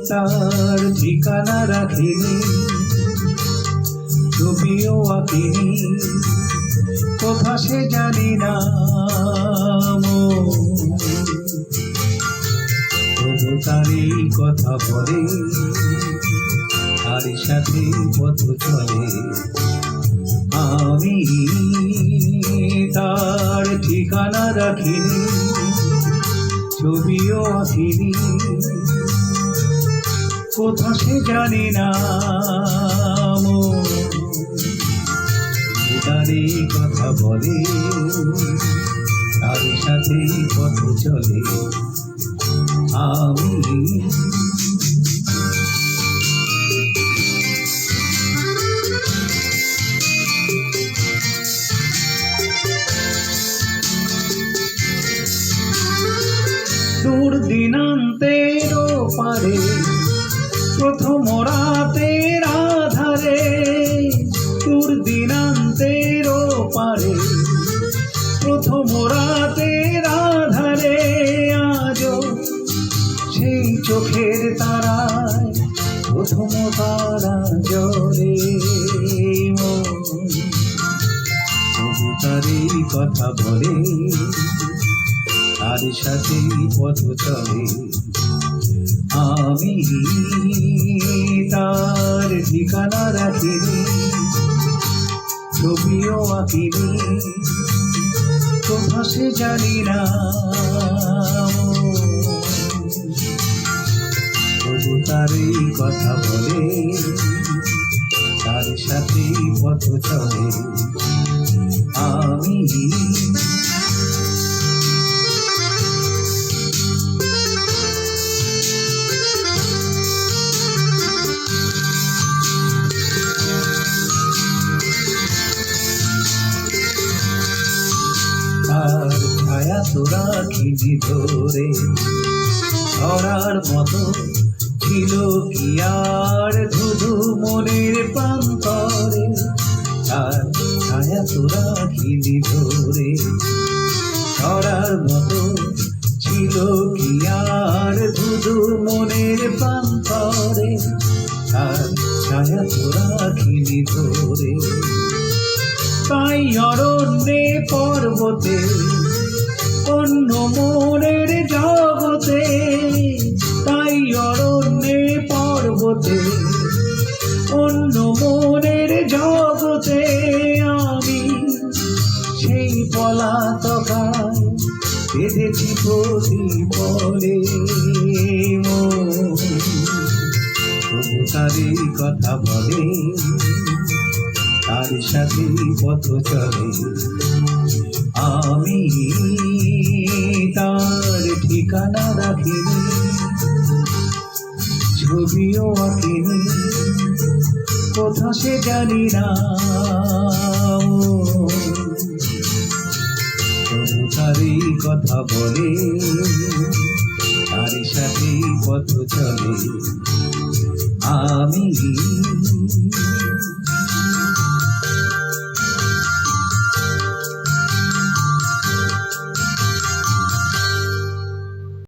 তার ঠিকানা রাখিনি, ছবিও আঁকিনি, কোথা সে জানি না। তবু তারই কথা বলে, তার সাথে পথ চলে। আমি তার ঠিকানা রাখিনি, ছবিও আঁকিনি, কোথা সে জানি না। তারই কথা বলে, তার সাথে পথ চলে। আমি দূর দিনান্তের পারে, প্রথম রাতের আধারে, দূর দিনান্তের পারে, প্রথম রাতের আধারে, আজও সেই চোখের তারায় প্রথম তারা জ্বলে। তবু তারই কথা বলে, তার সাথে পথ চলে। আমি তার ঠিকানা রাখিনি, ছবিও আঁকিনি, কোথা সে জানি না। তবু তারই কথা বলে, তার সাথে পথ চলে। আমি তার ছায়া তো রাখিনি ধরে, ধরার মতো ছিল কি আর ধুধু মনের প্রান্তরে। তার ছায়া তো রাখিনি ধরে, ধরার মতো ছিল কি আর ধুধু মনের প্রান্তরে। তার ছায়া তো রাখিনি ধরে, তাই অরণ্যে পর্বতে, অন্য মনের জগতে, তাই অরণ্যে পর্বতে, অন্য মনের জগতে, আমি সেই পলাতকায় বেঁধেছি প্রদীপলে। তবু তারই কথা বলে, তার সাথে পথ চলে। আমি তার ঠিকানা রাখিনি, ছবিও আঁকিনি, কোথা সে জানি না। তবু তারই কথা বলে, তার সাথে পথ চলে। আমি